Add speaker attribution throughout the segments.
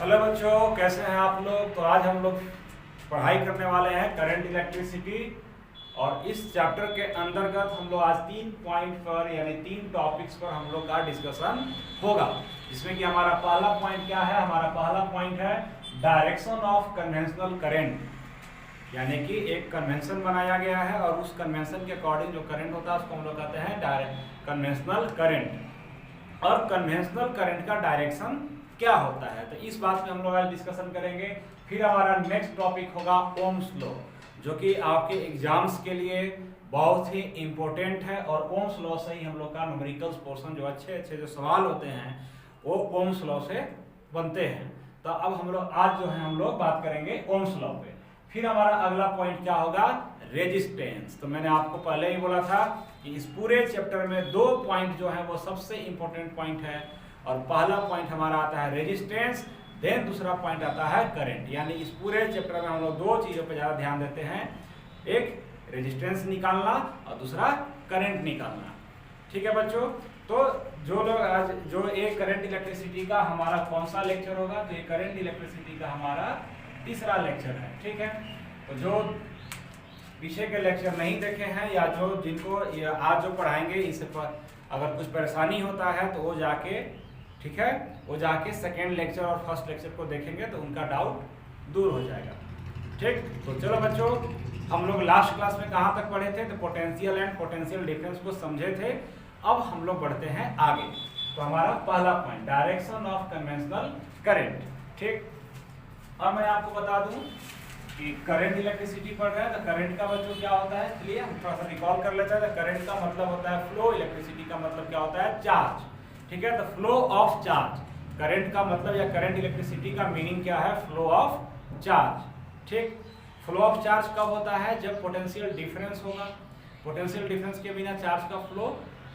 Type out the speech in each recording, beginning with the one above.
Speaker 1: Hello बच्चों, कैसे हैं आप लोग। तो आज हम लोग पढ़ाई करने वाले हैं करंट इलेक्ट्रिसिटी और इस चैप्टर के अंतर्गत हम लोग आज 3 पॉइंट पर यानी 3 टॉपिक्स पर हम लोग का डिस्कशन होगा। जिसमें कि हमारा पहला पॉइंट क्या है, हमारा पहला पॉइंट है डायरेक्शन ऑफ कन्वेंशनल करंट, यानी कि एक कन्वेंशन बनाया गया है और उस कन्वेंशन के अकॉर्डिंग जो करंट होता है उसको हम लोग कहते हैं डायरेक्ट कन्वेंशनल करंट। और कन्वेंशनल करंट का डायरेक्शन क्या होता है, तो इस बात में हम लोग आज डिस्कशन करेंगे। फिर हमारा नेक्स्ट टॉपिक होगा ओम्स लॉ, जो कि आपके एग्जाम्स के लिए बहुत ही इम्पोर्टेंट है। और ओम्स लॉ से ही हम लोग का न्यूमेरिकल्स पोर्शन जो अच्छे जो सवाल होते हैं वो ओम्स लॉ से बनते हैं। तो अब हम लोग आज जो है हम लोग बात करेंगे ओम्स लॉ पे। फिर हमारा अगला पॉइंट क्या होगा, रेजिस्टेंस। तो मैंने आपको पहले ही बोला था कि इस पूरे चैप्टर में 2 पॉइंट जो है वो सबसे इंपॉर्टेंट पॉइंट है। और पहला पॉइंट हमारा आता है रेजिस्टेंस, देन दूसरा पॉइंट आता है करंट। यानी इस पूरे चैप्टर में हम लोग 2 चीजों पर ज्यादा ध्यान देते हैं, एक रेजिस्टेंस निकालना और दूसरा करंट निकालना। ठीक है बच्चों। तो जो लोग आज जो एक करंट इलेक्ट्रिसिटी का हमारा कौन सा लेक्चर होगा, तो ये करंट इलेक्ट्रिसिटी का हमारा तीसरा लेक्चर है। ठीक है। तो जो पीछे के लेक्चर नहीं देखे हैं या जो जिनको आज जो पढ़ाएंगे इस पर अगर कुछ परेशानी होता है तो वो जाके, ठीक है, वो जाके सेकेंड लेक्चर और फर्स्ट लेक्चर को देखेंगे तो उनका डाउट दूर हो जाएगा। ठीक। तो चलो बच्चों, हम लोग लास्ट क्लास में कहाँ तक पढ़े थे, तो पोटेंशियल एंड पोटेंशियल डिफरेंस को समझे थे। अब हम लोग बढ़ते हैं आगे। तो हमारा पहला point direction of conventional current. ठीक। और मैं आपको बता दूं कि करंट इलेक्ट्रिसिटी पढ़ रहे हैं तो करंट का बच्चों क्या होता है, चलिए हम थोड़ा सा रिकॉल कर लेते हैं। तो करंट का मतलब होता है फ्लो, इलेक्ट्रिसिटी का मतलब क्या होता है, चार्ज। ठीक है। तो फ्लो ऑफ चार्ज, करंट का मतलब या करंट इलेक्ट्रिसिटी का मीनिंग क्या है, फ्लो ऑफ चार्ज। ठीक। फ्लो ऑफ चार्ज कब होता है, जब पोटेंशियल डिफरेंस होगा। पोटेंशियल डिफरेंस के बिना चार्ज का फ्लो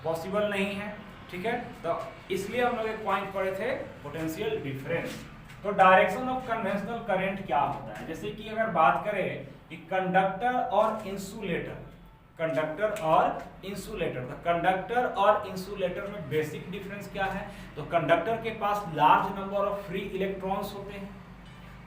Speaker 1: पॉसिबल नहीं है। ठीक है। तो इसलिए हम लोग एक पॉइंट पढ़े थे पोटेंशियल डिफरेंस। तो डायरेक्शन ऑफ कन्वेंशनल करंट क्या होता है, जैसे कि अगर बात करें कि कंडक्टर और इंसुलेटर, कंडक्टर और इंसुलेटर, तो कंडक्टर और इंसुलेटर में बेसिक डिफरेंस क्या है, तो कंडक्टर के पास large number of free electrons होते हैं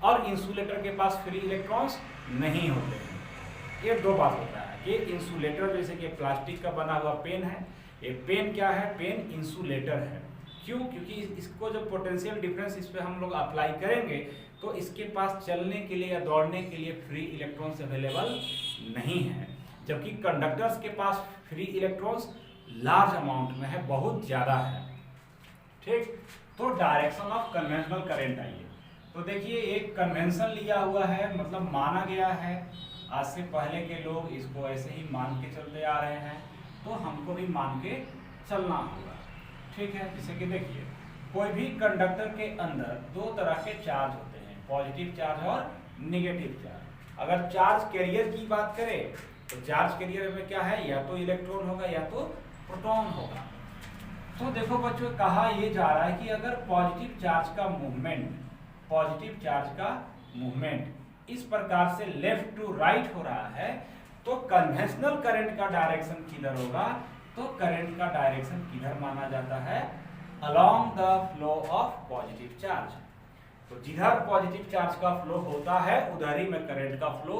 Speaker 1: और इंसुलेटर के पास फ्री इलेक्ट्रॉन्स नहीं होते हैं। ये 2 बात होता है कि इंसुलेटर जैसे कि प्लास्टिक का बना हुआ पेन है, ये पेन क्या है, पेन इंसुलेटर है। क्यों, क्योंकि इसको जो पोटेंशियल डिफरेंस इस पे हम लोग अप्लाई करेंगे तो इसके पास चलने के लिए या दौड़ने के लिए फ्री इलेक्ट्रॉन्स अवेलेबल नहीं है, जबकि कंडक्टर्स के पास फ्री इलेक्ट्रॉन्स लार्ज अमाउंट में है, बहुत ज्यादा है। ठीक। तो डायरेक्शन ऑफ कन्वेंशनल करंट आइए। तो देखिए एक कन्वेंशन लिया हुआ है, मतलब माना गया है, आज से पहले के लोग इसको ऐसे ही मान के चलते आ रहे हैं, तो हमको भी मान के चलना होगा। ठीक है। जैसे कि देखिए कोई भी कंडक्टर के अंदर 2 तरह के चार्ज होते हैं, पॉजिटिव चार्ज और नेगेटिव चार्ज। अगर चार्ज कैरियर की बात करें तो चार्ज कैरियर में क्या है, या तो इलेक्ट्रॉन होगा या तो प्रोटॉन होगा। तो देखो बच्चों, कहा ये जा रहा है कि अगर पॉजिटिव चार्ज का मूवमेंट, पॉजिटिव चार्ज का मूवमेंट इस प्रकार से लेफ्ट टू राइट हो रहा है तो कन्वेंशनल करंट का डायरेक्शन किधर होगा, तो करंट का डायरेक्शन किधर माना जाता है, along the flow of positive charge. तो जिधर पॉजिटिव चार्ज का फ्लो होता है उधर ही में करंट का फ्लो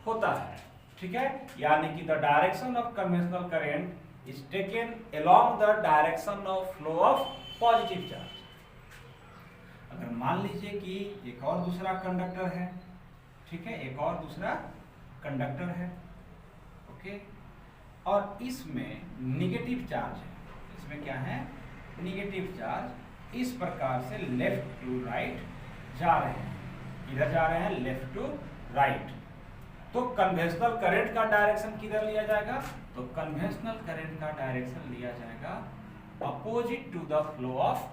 Speaker 1: होता है। ठीक है। यानी कि the direction of conventional current is taken along the direction of flow of positive charge. अगर मान लीजिए कि एक और दूसरा कंडक्टर है, ठीक है, एक और दूसरा कंडक्टर है, ओके, और इसमें निगेटिव चार्ज है, इसमें क्या है, निगेटिव चार्ज, इस प्रकार से लेफ्ट टू राइट जा रहे हैं। किधर जा रहे हैं, लेफ्ट टू राइट। तो कन्वेंशनल करंट का डायरेक्शन किधर लिया जाएगा, तो कन्वेंशनल करंट का डायरेक्शन लिया जाएगा opposite to the flow of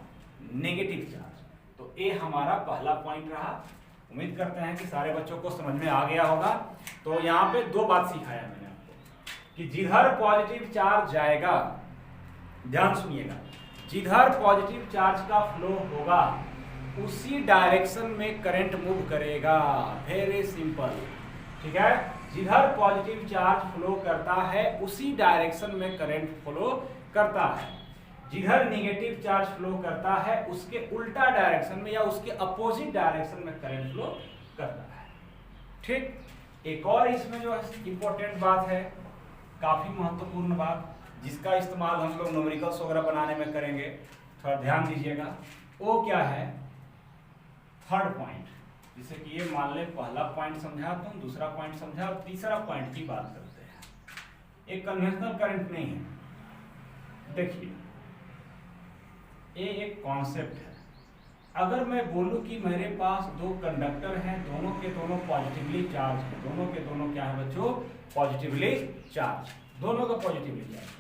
Speaker 1: negative charge. तो ये हमारा पहला पॉइंट रहा। उम्मीद करते हैं कि सारे बच्चों को समझ में आ गया होगा। तो यहाँ पे 2 बात सिखाया मैंने आपको कि जिधर पॉजिटिव चार्ज जाएगा, ध्यान सुनिएगा, जिधर पॉजिटिव चार्ज का फ्लो होगा उसी डायरेक्शन में करंट मूव करेगा। Very simple. ठीक है। जिधर पॉजिटिव चार्ज फ्लो करता है उसी डायरेक्शन में करंट फ्लो करता है। जिधर नेगेटिव चार्ज फ्लो करता है उसके उल्टा डायरेक्शन में या उसके अपोजिट डायरेक्शन में करंट फ्लो करता है। ठीक, एक और इसमें जो इंपॉर्टेंट बात है, काफी महत्वपूर्ण बात, जिसका इस्तेमाल हम लोग न्यूमेरिकल्स वगैरह बनाने में करेंगे, थोड़ा ध्यान दीजिएगा, वो क्या है, थर्ड पॉइंट। जैसे कि ये मान ले पहला पॉइंट समझा तुम, दूसरा पॉइंट समझा और तीसरा पॉइंट की बात करते हैं। एक कन्वेंशनल करंट नहीं है। देखिए ये एक कॉन्सेप्ट है। अगर मैं बोलूं कि मेरे पास दो कंडक्टर हैं, दोनों के दोनों पॉजिटिवली चार्ज हैं, दोनों के दोनों क्या है बच्चों, पॉजिटिवली चार्ज, दोनों का पॉजिटिवली चार्ज।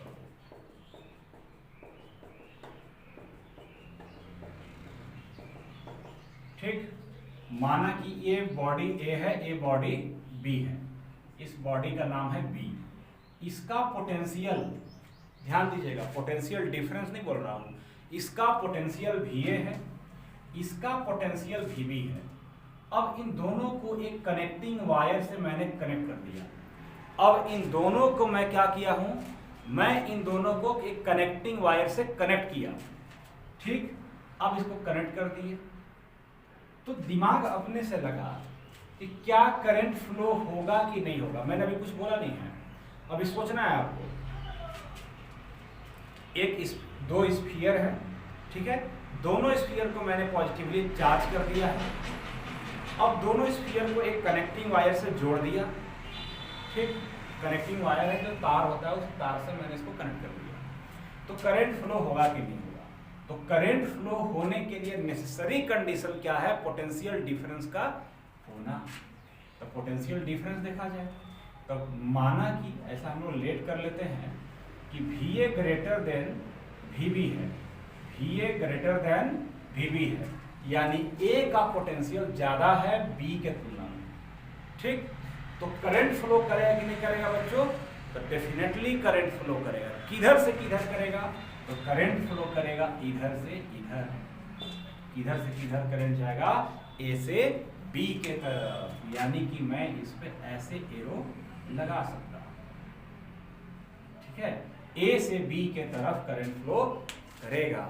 Speaker 1: ठीक, माना कि ये बॉडी ए है, ये बॉडी बी है, इस बॉडी का नाम है बी, इसका पोटेंशियल, ध्यान दीजिएगा, पोटेंशियल डिफरेंस नहीं बोल रहा हूं, इसका पोटेंशियल VA है, इसका पोटेंशियल VB है। अब इन दोनों को एक कनेक्टिंग वायर से मैंने कनेक्ट कर दिया। अब इन दोनों को मैं क्या किया हूं, मैं इन दोनों को एक कनेक्टिंग वायर से कनेक्ट किया। ठीक, अब इसको कनेक्ट कर दिए तो दिमाग अपने से लगा कि क्या करंट फ्लो होगा कि नहीं होगा। मैंने अभी कुछ बोला नहीं है, अभी सोचना है आपको। दो स्फीयर है, ठीक है, दोनों स्फीयर को मैंने पॉजिटिवली चार्ज कर दिया है। अब दोनों स्फीयर को एक कनेक्टिंग वायर से जोड़ दिया। ठीक, कनेक्टिंग वायर है जो तार होता है, उस तार से मैंने इसको कनेक्ट कर दिया। तो करंट फ्लो होगा कि नहीं होगा। तो करंट फ्लो होने के लिए नेसेसरी कंडीशन क्या है, पोटेंशियल डिफरेंस का होना। तो पोटेंशियल डिफरेंस देखा जाए तो माना कि ऐसा हम लोग लेट कर लेते हैं कि VA ग्रेटर देन VB है, VA ग्रेटर देन VB है, यानी A का पोटेंशियल ज्यादा है B के तुलना में। ठीक, तो करंट फ्लो करेगा कि नहीं करेगा बच्चों, तो डेफिनेटली करंट फ्लो करेगा। किधर से किधर करेगा, तो करंट फ्लो करेगा इधर से इधर, किधर से किधर करंट जाएगा, A से B के तरफ, यानी कि मैं इस पे ऐसे एरो लगा सकता हूं। ठीक है, A से B के तरफ करंट फ्लो करेगा,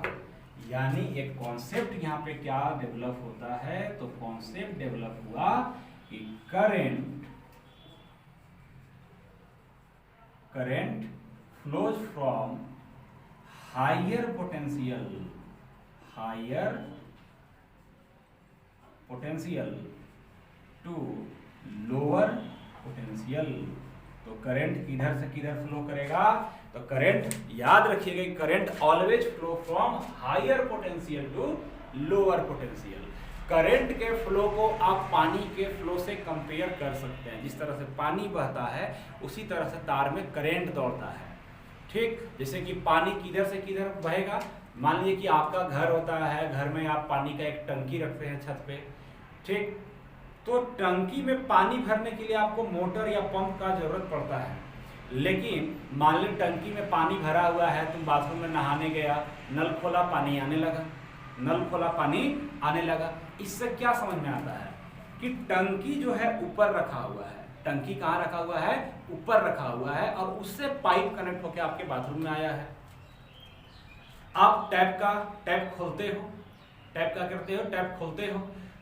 Speaker 1: यानी एक कॉन्सेप्ट यहाँ पे क्या डेवलप होता है, तो कॉन्सेप्ट डेवलप हुआ कि current flows from higher potential to lower potential. तो करंट किधर से किधर फ्लो करेगा, तो करंट याद रखिएगा, current always flow from higher potential to lower potential. Current के फ्लो को आप पानी के फ्लो से कंपेयर कर सकते हैं। जिस तरह से पानी बहता है उसी तरह से तार में करंट दौड़ता है। ठीक, जैसे कि पानी किधर से किधर बहेगा, मान लीजिए कि आपका घर होता है, घर में आप पानी का एक टंकी रखते हैं छत पे। ठीक, तो टंकी में पानी भरने के लिए आपको मोटर या पंप का जरूरत पड़ता है, लेकिन मान ली टंकी में पानी भरा हुआ है, तुम बाथरूम में नहाने गया, नल खोला, पानी आने लगा, नल खोला, पानी आने लगा। इससे क्या समझ में आता है कि टंकी जो है ऊपर रखा हुआ है, टंकी कहाँ रखा हुआ है, ऊपर रखा हुआ है, और उससे पाइप कनेक्ट होकर आपके बाथरूम में आया है। आप टैप खोलते हो, टैप क्या करते हो, टैप खोलते हो,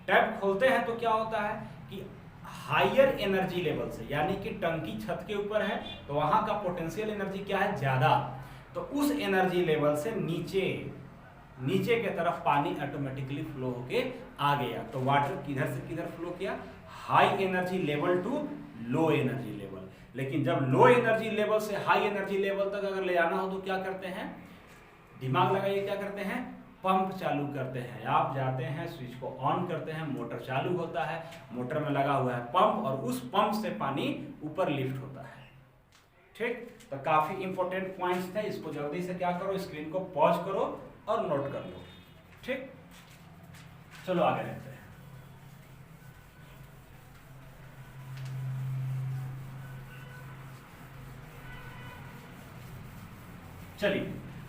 Speaker 1: टैप खोलते हैं तो क्या होता है कि हायर एनर्जी लेवल से, यानी कि टंकी छत के ऊपर है तो वहां का पोटेंशियल एनर्जी क्या है, ज्यादा, तो उस एनर्जी लेवल से नीचे के तरफ पानी ऑटोमेटिकली फ्लो होके आ गया। तो वाटर किधर से किधर फ्लो किया, high energy level to low energy level. लेकिन जब लो एनर्जी लेवल से हाई एनर्जी लेवल तक अगर ले आना हो तो क्या करते हैं, दिमाग लगाइए, क्या करते हैं, पंप चालू करते हैं। आप जाते हैं, स्विच को ऑन करते हैं, मोटर चालू होता है, मोटर में लगा हुआ है पंप, और उस पंप से पानी ऊपर लिफ्ट होता है। ठीक, तो काफी इंपॉर्टेंट पॉइंट्स थे, इसको जल्दी से क्या करो, स्क्रीन को पॉज करो और नोट कर लो। ठीक, चलो आगे रहते हैं। चलिए,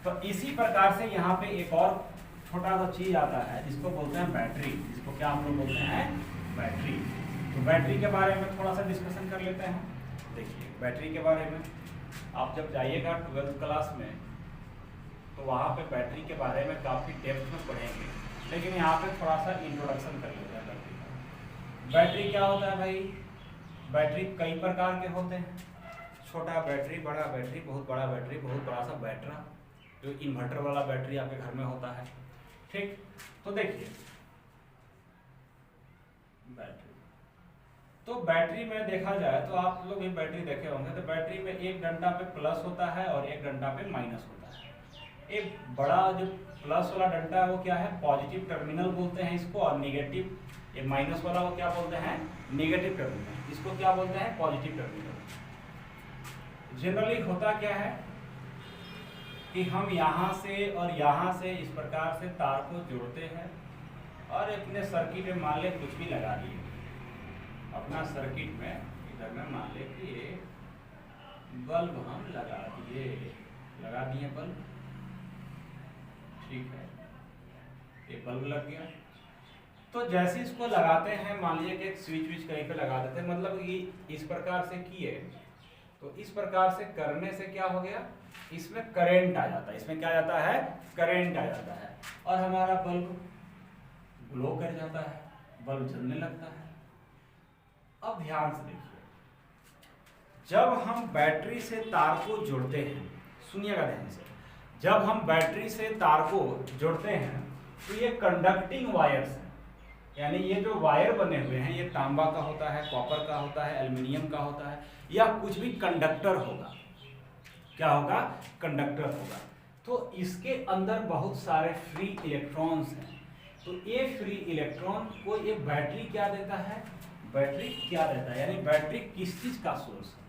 Speaker 1: तो इसी प्रकार से यहाँ पे एक और छोटा सा चीज आता है जिसको बोलते हैं बैटरी, जिसको क्या हम लोग बोलते हैं, बैटरी। तो बैटरी के बारे में थोड़ा सा डिस्कशन कर लेते हैं। देखिए, बैटरी के बारे में आप जब जाइएगा 12th क्लास में तो वहाँ पे बैटरी के बारे में काफ़ी डेप्थ में पढ़ेंगे, लेकिन यहाँ पे थोड़ा सा इंट्रोडक्शन कर लेते हैं बैटरी का। बैटरी क्या होता है भाई? बैटरी कई प्रकार के होते हैं, छोटा बैटरी, बड़ा बैटरी, बहुत बड़ा बैटरी, बहुत बड़ा सा बैटरा, जो इन्वर्टर वाला बैटरी आपके घर में होता है। ठीक, तो देखिए बैटरी, तो बैटरी में देखा जाए तो आप लोग भी बैटरी देखे होंगे, तो बैटरी में एक डंडा पे प्लस होता है और एक डंडा पे माइनस होता है। एक बड़ा जो प्लस वाला डंडा है वो क्या है? पॉजिटिव टर्मिनल बोलते हैं इसको, और निगेटिव, ये माइनस वाला वो क्या बोलते हैं? Negative terminal. इसको क्या बोलते हैं? Positive terminal. जनरली होता क्या है कि हम यहाँ से और यहाँ से इस प्रकार से तार को जोड़ते हैं और अपने सर्किट में मान ले कुछ भी लगा दिए, अपना सर्किट में इधर में मान ले कि ये बल्ब हम लगा दिए बल्ब, ठीक है, ये बल्ब लग गया। तो जैसे इसको लगाते हैं, मान लीजिए कि एक स्विच कहीं पे लगा देते हैं, मतलब कि इस प्रकार से किए, तो इस प्रकार से करने से क्या हो गया? इसमें करंट आ जाता है, इसमें क्या जाता है? करंट आ जाता है, और हमारा बल्ब ग्लो कर जाता है, बल्ब जलने लगता है। अब ध्यान से देखिए, जब हम बैटरी से तार को जोड़ते हैं, सुनिएगा ध्यान से, जब हम बैटरी से तार को जोड़ते हैं तो ये कंडक्टिंग वायर्स हैं, यानी ये जो वायर बने हुए हैं ये तांबा का होता है, कॉपर का होता है, एल्युमिनियम का होता है, या कुछ भी कंडक्टर होगा। क्या होगा? कंडक्टर होगा। तो इसके अंदर बहुत सारे फ्री इलेक्ट्रॉन्स हैं, तो ये फ्री इलेक्ट्रॉन को ये बैटरी क्या देता है? बैटरी क्या देता है, यानी बैटरी किस चीज का सोर्स है?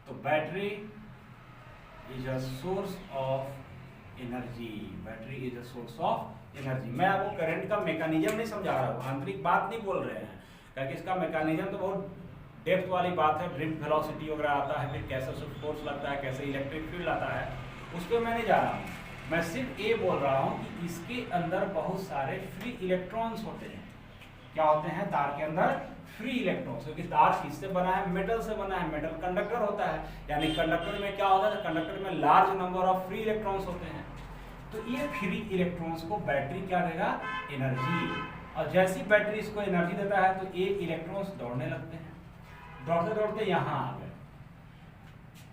Speaker 1: तो battery is a source of energy, battery is a source of energy. मैं आपको करंट का मैकेनिज्म नहीं समझा रहा हूँ, आंतरिक बात नहीं बोल रहे हैं, क्योंकि इसका मैकेनिज्म तो बहुत डेप्थ वाली बात है, ड्रिफ्ट वेलोसिटी वगैरह आता है, फिर कैसे फोर्स लगता है, कैसे इलेक्ट्रिक फील्ड आता है, उस पर मैं नहीं जा रहा हूँ। मैं सिर्फ ये बोल रहा हूँ कि इसके अंदर बहुत सारे फ्री इलेक्ट्रॉन्स होते हैं। क्या होते हैं? तार के अंदर फ्री इलेक्ट्रॉन्स, क्योंकि तार किससे बना है? मेटल से बना है, मेटल कंडक्टर होता है, यानी कंडक्टर में क्या होता है? कंडक्टर में large number of free electrons होते हैं। तो ये फ्री इलेक्ट्रॉन्स को बैटरी क्या देगा? एनर्जी। और जैसी बैटरी इसको एनर्जी देता है तो ये इलेक्ट्रॉन्स दौड़ने लगते हैं, दौड़ते दौड़ते यहाँ आ गए।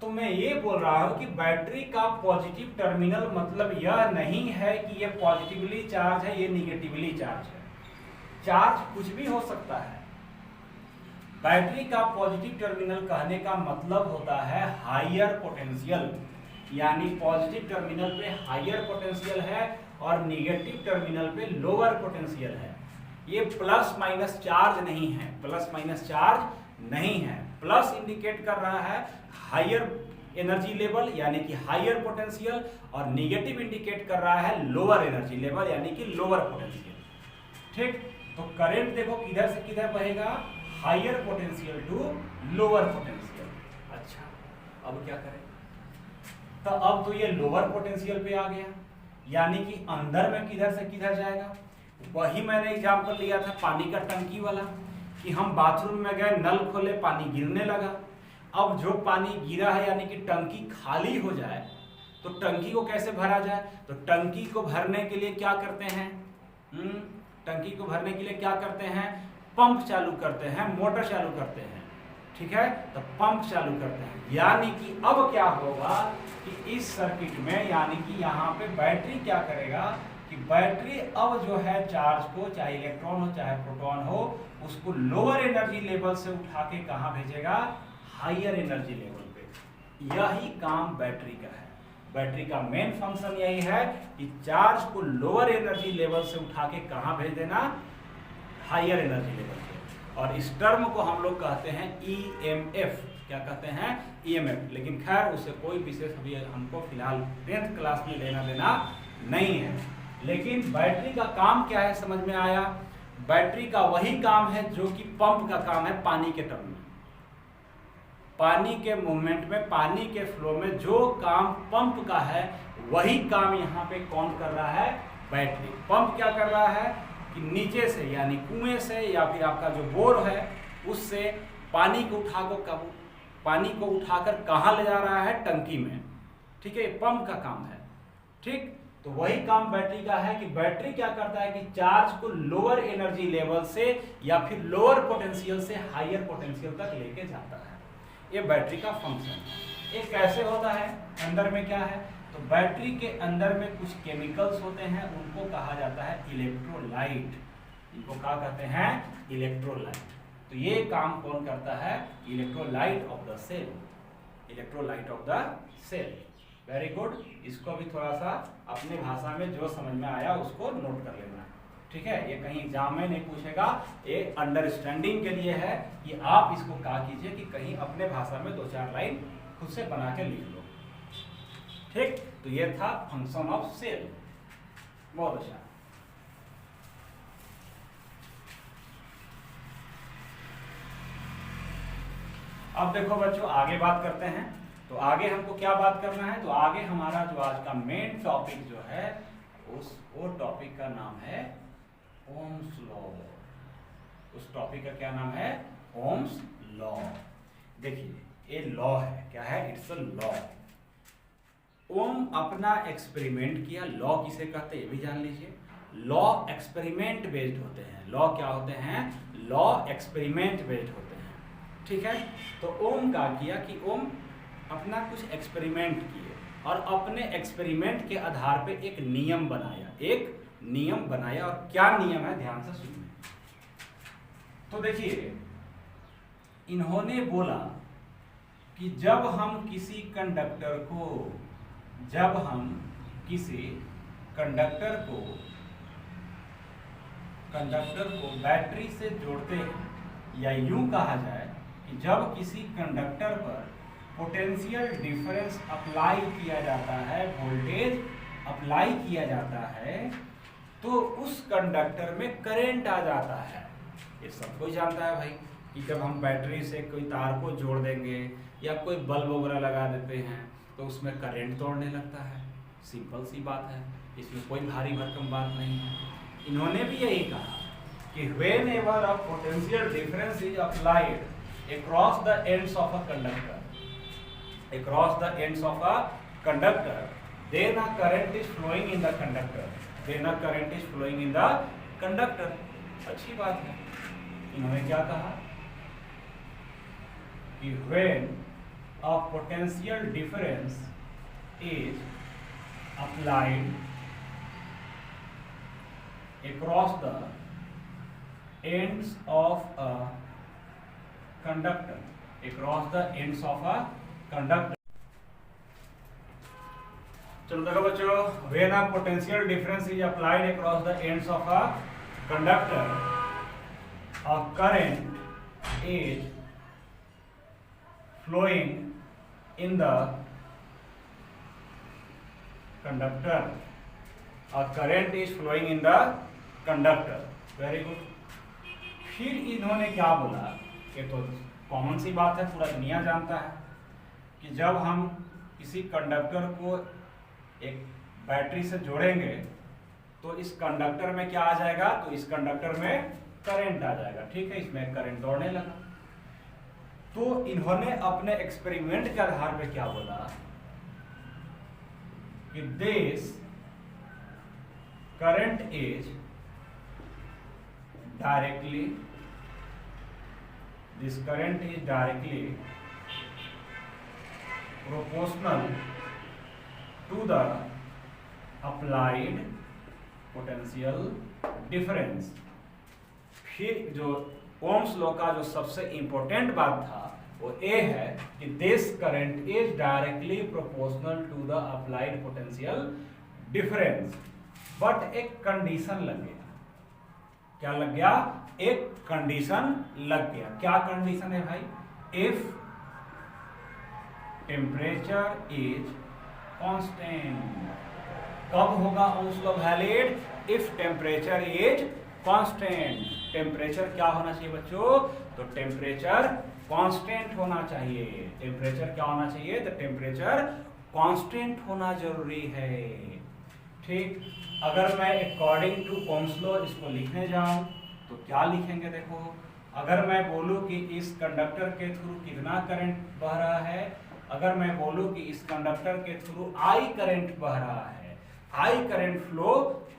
Speaker 1: तो मैं ये बोल रहा हूँ कि बैटरी का पॉजिटिव टर्मिनल मतलब यह नहीं है कि ये पॉजिटिवली चार्ज है, ये निगेटिवली चार्ज है। चार्ज कुछ भी हो सकता है। बैटरी का पॉजिटिव टर्मिनल कहने का मतलब होता है हायर पोटेंशियल, यानी पॉजिटिव टर्मिनल पे हायर पोटेंशियल है और निगेटिव टर्मिनल पे लोअर पोटेंशियल है। ये प्लस माइनस चार्ज नहीं है, प्लस माइनस चार्ज नहीं है। प्लस इंडिकेट कर रहा है हायर एनर्जी लेवल यानी कि हायर पोटेंशियल, और निगेटिव इंडिकेट कर रहा है लोअर एनर्जी लेवल यानी कि लोअर पोटेंशियल। ठीक, तो करंट देखो किधर से किधर बहेगा? Higher potential to lower potential. अच्छा, अब क्या करें? तो अब तो ये लोअर पोटेंशियल पे आ गया, यानी कि अंदर में किधर से किधर जाएगा? वही मैंने एग्जांपल लिया था पानी का टंकी वाला, कि हम बाथरूम में गए, नल खोले, पानी गिरने लगा। अब जो पानी गिरा है यानी कि टंकी खाली हो जाए, तो टंकी को कैसे भरा जाए? तो टंकी को भरने के लिए क्या करते हैं? टंकी को भरने के लिए क्या करते हैं? पंप चालू करते हैं, मोटर चालू करते हैं। ठीक है, तो पंप चालू करते हैं, यानी कि अब क्या होगा कि इस सर्किट में, यानी कि यहाँ पे बैटरी क्या करेगा कि बैटरी अब जो है चार्ज को, चाहे इलेक्ट्रॉन हो चाहे प्रोटॉन हो, उसको लोअर एनर्जी लेवल से उठा के कहाँ भेजेगा? हायर एनर्जी लेवल पे। यही काम बैटरी का है। बैटरी का मेन फंक्शन यही है कि चार्ज को लोअर एनर्जी लेवल से उठा के कहाँ भेज देना? हायर एनर्जी लेवल पे। और इस टर्म को हम लोग कहते हैं EMF। क्या कहते हैं? EMF। लेकिन खैर उससे कोई विशेष अभी हमको फिलहाल 10th क्लास में लेना देना नहीं है। लेकिन बैटरी का काम क्या है समझ में आया? बैटरी का वही काम है जो कि पंप का काम है पानी के टर्म में। पानी के मूवमेंट में, पानी के फ्लो में जो काम पंप का है वही काम यहाँ पे कौन कर रहा है? बैटरी। पंप क्या कर रहा है कि नीचे से यानी कुएं से या फिर आपका जो बोर है उससे पानी को उठाकर कहाँ ले जा रहा है? टंकी में। ठीक है, पंप का काम है। ठीक, तो वही काम बैटरी का है कि बैटरी क्या करता है कि चार्ज को लोअर एनर्जी लेवल से या फिर लोअर पोटेंशियल से हायर पोटेंशियल तक लेके जाता है। ये बैटरी का फंक्शन है। ये कैसे होता है, अंदर में क्या है, तो बैटरी के अंदर में कुछ केमिकल्स होते हैं, उनको कहा जाता है इलेक्ट्रोलाइट। इनको क्या कहते हैं, इलेक्ट्रोलाइट। तो ये काम कौन करता है, electrolyte of the cell, electrolyte of the cell. Very good, इसको भी थोड़ा सा अपने भाषा में जो समझ में आया उसको नोट कर लेना, ठीक है। ये कहीं एग्जाम में नहीं पूछेगा, ये अंडरस्टैंडिंग के लिए है कि आप इसको क्या कीजिए कि कहीं अपने भाषा में 2-4 लाइन खुद से बना के लिख लो, ठीक। तो ये था फंक्शन ऑफ सेल। बहुत अच्छा। अब देखो बच्चों, आगे बात करते हैं। तो आगे हमको क्या बात करना है, तो आगे हमारा जो आज का मेन टॉपिक जो है वो टॉपिक का नाम है ओम्स लॉ। उस टॉपिक का क्या नाम है, ओम्स लॉ। देखिए ये लॉ है, क्या है, इट्स अ लॉ। ओम अपना एक्सपेरिमेंट किया, लॉ किसे कहते हैं ये भी जान लीजिए। लॉ एक्सपेरिमेंट बेस्ड होते हैं। लॉ क्या होते हैं, लॉ एक्सपेरिमेंट बेस्ड होते हैं, ठीक है। तो ओम का किया कि ओम अपना कुछ एक्सपेरिमेंट किए और अपने एक्सपेरिमेंट के आधार पे एक नियम बनाया, एक नियम बनाया। और क्या नियम है, ध्यान से सुनिए। तो देखिए, इन्होंने बोला कि जब हम किसी कंडक्टर कंडक्टर को बैटरी से जोड़ते हैं, या यूं कहा जाए कि जब किसी कंडक्टर पर पोटेंशियल डिफरेंस अप्लाई किया जाता है, वोल्टेज अप्लाई किया जाता है, तो उस कंडक्टर में करंट आ जाता है। ये सब कोई जानता है भाई कि जब हम बैटरी से कोई तार को जोड़ देंगे या कोई बल्ब वगैरह लगा देते हैं तो उसमें करंट दौड़ने लगता है। सिंपल सी बात है, इसमें कोई भारी भरकम बात नहीं है। इन्होंने भी यही कहा कि whenever a potential difference is applied across the ends of a conductor, then a current is flowing in the conductor, अच्छी बात है। इन्होंने क्या कहा कि when a potential difference is applied across the ends of a conductor, चलो देखो बच्चों, when a potential difference is applied across the ends of a conductor, a current is flowing in the conductor. Very good. फिर इन्होंने क्या बोला, ये तो common सी बात है, पूरा दुनिया जानता है कि जब हम किसी कंडक्टर को एक बैटरी से जोड़ेंगे तो इस कंडक्टर में क्या आ जाएगा, तो इस कंडक्टर में करंट आ जाएगा, ठीक है। इसमें करंट दौड़ने लगा। तो इन्होंने अपने एक्सपेरिमेंट के आधार पे क्या बोला कि this current is directly proportional to the applied potential difference। फिर जो ओम्स लॉ का जो सबसे इंपॉर्टेंट बात था वो ये है कि this current is directly proportional to the applied potential difference, but एक कंडीशन लग गया। क्या लग गया, एक कंडीशन लग गया। क्या कंडीशन है भाई, इफ टेम्परेचर इज कांस्टेंट। कब होगा Ohm's law valid, if temperature is constant. Temperature क्या होना चाहिए बच्चों, तो टेम्परेचर कांस्टेंट होना चाहिए। टेम्परेचर क्या होना चाहिए, तो टेम्परेचर कांस्टेंट होना जरूरी है, ठीक। अगर मैं अकॉर्डिंग टू ओम्स लॉ इसको लिखने जाऊं तो क्या लिखेंगे, देखो। अगर मैं बोलूं कि इस कंडक्टर के थ्रू कितना करंट बह रहा है, अगर मैं बोलूं कि इस कंडक्टर के थ्रू I करंट बह रहा है, आई करंट फ्लो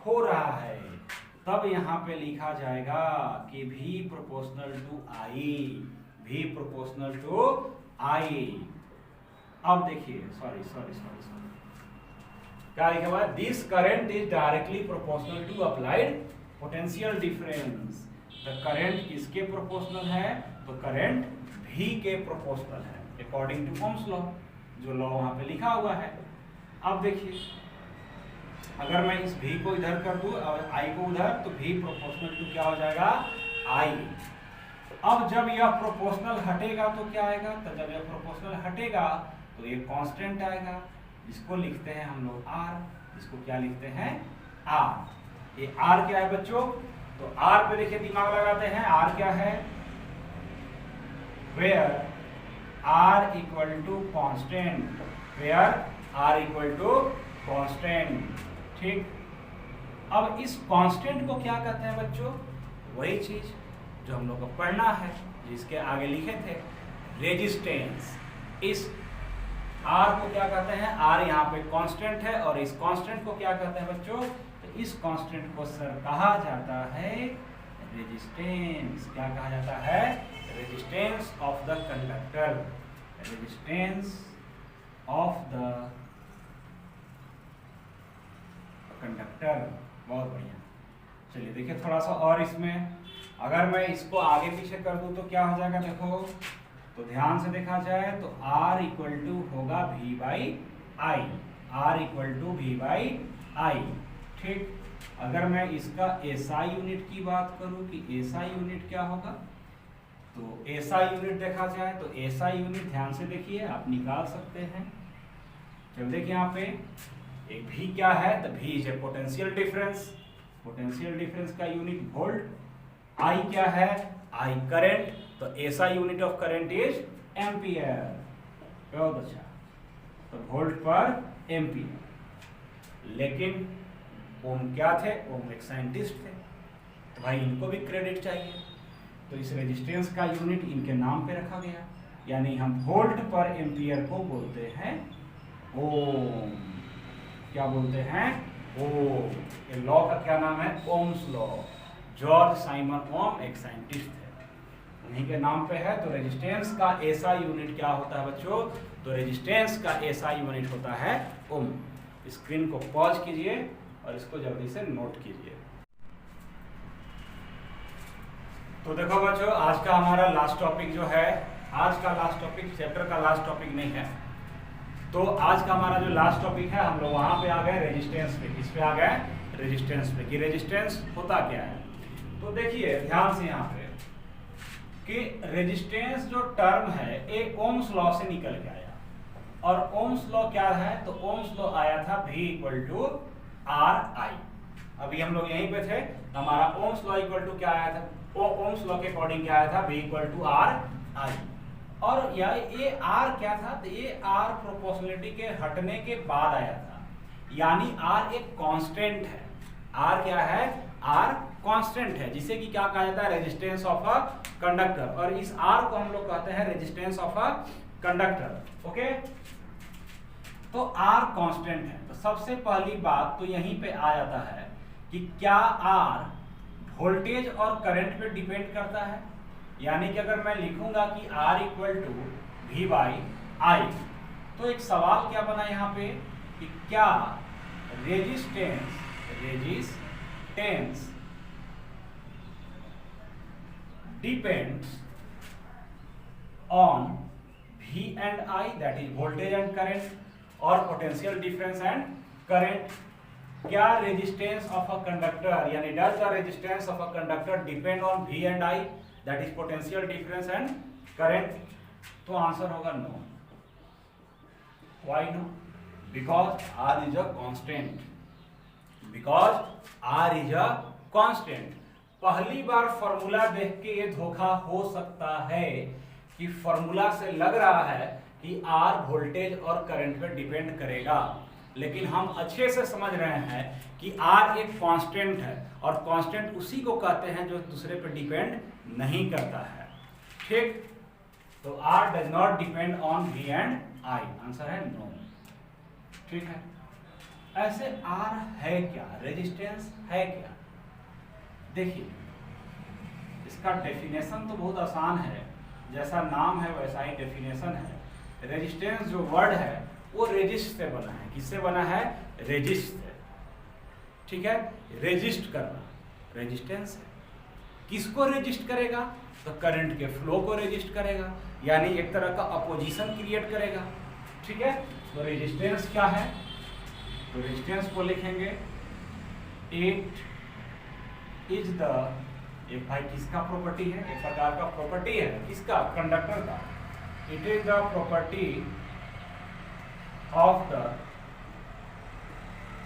Speaker 1: हो रहा है, तब यहाँ पे लिखा जाएगा कि V proportional to I, V proportional to I। अब देखिए सॉरी क्या लिखा हुआ है, this current is directly proportional to applied potential difference. The current किसके प्रोपोर्शनल है, तो करंट V के प्रोपोर्शनल है अकॉर्डिंग टू ओम्स लॉ, जो लॉ वहां पे लिखा हुआ है। अब देखिए अगर मैं इस V को इधर कर दूं और I को उधर, तो V प्रोपोर्शनल टू क्या हो जाएगा, I। अब जब यह प्रोपोर्शनल हटेगा तो क्या आएगा, तो जब यह प्रोपोर्शनल हटेगा तो ये कांस्टेंट आएगा, जिसको लिखते हैं हम लोग R, जिसको क्या लिखते हैं R। ये R क्या है बच्चों, तो R पे देखिए दिमाग लगाते हैं, R क्या है, where R equal to constant, where R equal to constant। ठीक, अब इस कांस्टेंट को क्या कहते हैं बच्चों, वही चीज जो हम लोग को पढ़ना है, जिसके आगे लिखे थे रेजिस्टेंस। इस R को क्या कहते हैं, R यहाँ पे कांस्टेंट है, और इस कांस्टेंट को क्या कहते हैं बच्चों, तो इस कांस्टेंट को सर कहा जाता है रेजिस्टेंस। क्या कहा जाता है, resistance of the conductor, resistance of the conductor. बहुत बढ़िया। चलिए देखिए थोड़ा सा और इसमें, अगर मैं इसको आगे पीछे कर दूं तो क्या हो जाएगा, देखो तो ध्यान से देखा जाए तो R इक्वल टू होगा V by I, R equal to V by I. ठीक, अगर मैं इसका SI यूनिट की बात करूं कि SI यूनिट क्या होगा, तो SI यूनिट देखा जाए तो SI यूनिट ध्यान से देखिए आप निकाल सकते हैं। जब देखिए यहाँ पे एक V क्या है, तो V is a potential difference, potential difference का यूनिट वोल्ट। I क्या है, I करंट, तो SI unit of current is ampere. बहुत अच्छा, तो वोल्ट पर एम्पियर। लेकिन ओम क्या थे, ओम एक साइंटिस्ट थे, तो भाई इनको भी क्रेडिट चाहिए, तो इस रेजिस्टेंस का यूनिट इनके नाम पे रखा गया, यानी हम वोल्ट पर एम्पियर को बोलते हैं ओम। क्या बोलते हैं, ओम। ये लॉ का क्या नाम है, ओम्स लॉ। जॉर्ज साइमन ओम एक साइंटिस्ट थे, उन्हीं के नाम पे है। तो रेजिस्टेंस का SI यूनिट क्या होता है बच्चों, तो रेजिस्टेंस का SI यूनिट होता है ओम। स्क्रीन को पॉज कीजिए और इसको जल्दी से नोट कीजिए। तो देखो बच्चों, आज का हमारा लास्ट टॉपिक जो है, आज का लास्ट टॉपिक चैप्टर का लास्ट टॉपिक नहीं है, तो आज का हमारा जो लास्ट टॉपिक है, हम लोग वहां पे आ गए रेजिस्टेंस पे। किस पे आ गए, रेजिस्टेंस पे, कि रेजिस्टेंस होता क्या है। तो देखिए ध्यान से यहाँ पे कि रेजिस्टेंस जो टर्म है एक ओम्स लॉ से निकल के आया, और ओम्स लॉ क्या है, तो ओम्स लॉ आया था V equal to R I. अभी हम लोग यहीं पे थे, हमारा ओम्स लॉ इक्वल टू क्या आया था, ओम्स लॉ के अकॉर्डिंग क्या आया था, V equal to R I. और ये R क्या था, तो ये R प्रोपोर्शनलिटी के हटने के बाद आया था, यानी R एक कांस्टेंट है। R क्या है, R कांस्टेंट है, जिसे कि क्या कहा जाता है, रेजिस्टेंस ऑफ अ कंडक्टर, और इस R को हम लोग कहते हैं resistance of a conductor. Okay, तो R कांस्टेंट है, तो सबसे पहली बात तो यहीं पे आ जाता है कि क्या R वोल्टेज और करंट पे डिपेंड करता है। यानी कि अगर मैं लिखूंगा कि R equal to V by I, तो एक सवाल क्या बना यहाँ पे कि क्या resistance depends on V and I, that is voltage and current, or potential difference and current। क्या रेजिस्टेंस ऑफ अ कंडक्टर, यानी does the resistance of a conductor depend on V and I, that is potential difference and current? तो answer होगा no. Why no? Because R is a constant, because R is a constant। पहली बार formula देख के ये धोखा हो सकता है कि फॉर्मूला से लग रहा है कि R वोल्टेज और करंट पे डिपेंड करेगा, लेकिन हम अच्छे से समझ रहे हैं कि R एक कांस्टेंट है, और कांस्टेंट उसी को कहते हैं जो दूसरे पे डिपेंड नहीं करता है। ठीक, तो R does not depend on V and I, answer है नो। ठीक है, ऐसे आर है क्या, रेजिस्टेंस है क्या? देखिए इसका डेफिनेशन तो बहुत आसान है, जैसा नाम है वैसा ही डेफिनेशन है। रेजिस्टेंस जो वर्ड है वो रेजिस्ट से बना है। किससे बना है? रेजिस्ट से। ठीक है, रेजिस्ट करना रेजिस्टेंस है। किसको रेजिस्ट करेगा? तो करंट के फ्लो को रेजिस्ट करेगा, यानी एक तरह का अपोजिशन क्रिएट करेगा। ठीक है, तो रेजिस्टेंस क्या है? तो रेजिस्टेंस को लिखेंगे इट इज द, एक भाई किसका प्रॉपर्टी है? एक प्रकार का प्रॉपर्टी है, किसका? कंडक्टर का। It is the property of the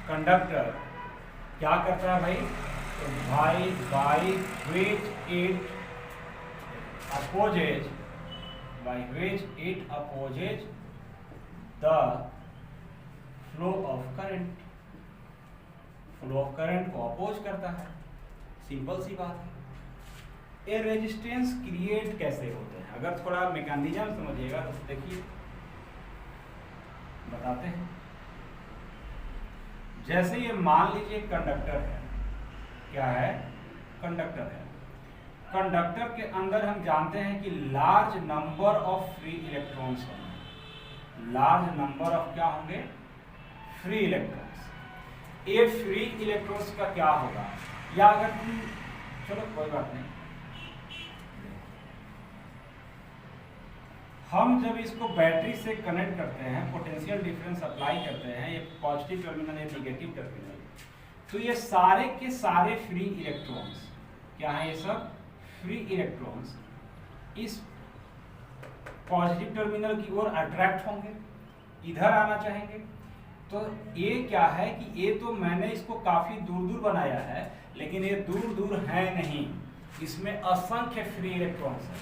Speaker 1: conductor. क्या करता है भाई? तो by which it opposes, by which it opposes the flow of current. Flow of current को अपोज करता है। सिंपल सी बात है। ये रेजिस्टेंस क्रिएट कैसे होते हैं? अगर थोड़ा मैकेनिज्म समझिएगा तो देखिए बताते हैं। जैसे ये मान लीजिए कंडक्टर है, क्या है? कंडक्टर है। कंडक्टर के अंदर हम जानते हैं कि large number of free electrons होंगे। लार्ज नंबर ऑफ क्या होंगे? Free electrons. ये फ्री इलेक्ट्रॉन्स का क्या होगा? या अगर तुम, चलो कोई बात नहीं, हम जब इसको बैटरी से कनेक्ट करते हैं, पोटेंशियल डिफरेंस अप्लाई करते हैं, ये पॉजिटिव टर्मिनल, ये नेगेटिव टर्मिनल, तो ये सारे के सारे फ्री इलेक्ट्रॉन्स क्या है? ये सब फ्री इलेक्ट्रॉन्स इस पॉजिटिव टर्मिनल की ओर अट्रैक्ट होंगे, इधर आना चाहेंगे। तो ये क्या है कि ये तो मैंने इसको काफी दूर दूर बनाया है, लेकिन ये दूर दूर है नहीं, इसमें असंख्य फ्री इलेक्ट्रॉन्स है।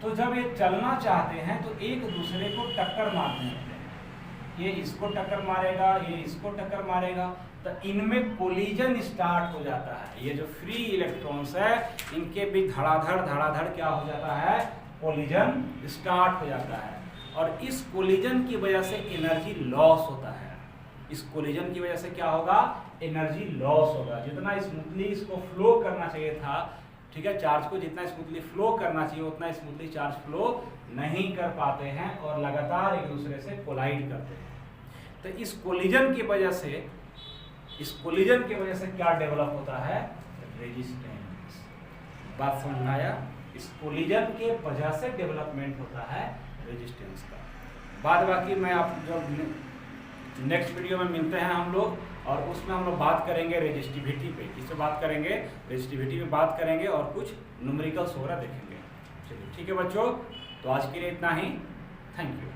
Speaker 1: तो जब ये चलना चाहते हैं तो एक दूसरे को टक्कर मारते हैं। ये इसको टक्कर मारेगा, ये इसको टक्कर मारेगा, तो इनमें कोलिजन स्टार्ट हो जाता है। ये जो फ्री इलेक्ट्रॉन्स है इनके भी धड़ाधड़ क्या हो जाता है? कोलिजन स्टार्ट हो जाता है। और इस कोलिजन की वजह से एनर्जी लॉस होता है। इस कोलिजन की वजह से क्या होगा? एनर्जी लॉस होगा। जितना स्मूथली इसको फ्लो करना चाहिए था, ठीक है, चार्ज को जितना स्मूथली फ्लो करना चाहिए उतना स्मूथली चार्ज फ्लो नहीं कर पाते हैं और लगातार एक दूसरे से कोलाइड करते हैं। तो इस कोलिजन की वजह से क्या डेवलप होता है? रेजिस्टेंस। बात समझ में आया? इस कोलिजन के वजह से डेवलपमेंट होता है रेजिस्टेंस का। बाद बाकी मैं आप जब नेक्स्ट वीडियो में मिलते हैं हम लोग, और उसमें हम लोग बात करेंगे रेजिस्टिविटी पे। किससे बात करेंगे? रेजिस्टिविटी पे बात करेंगे और कुछ न्यूमेरिकल्स वगैरह देखेंगे। चलिए ठीक है बच्चों, तो आज के लिए इतना ही। Thank you.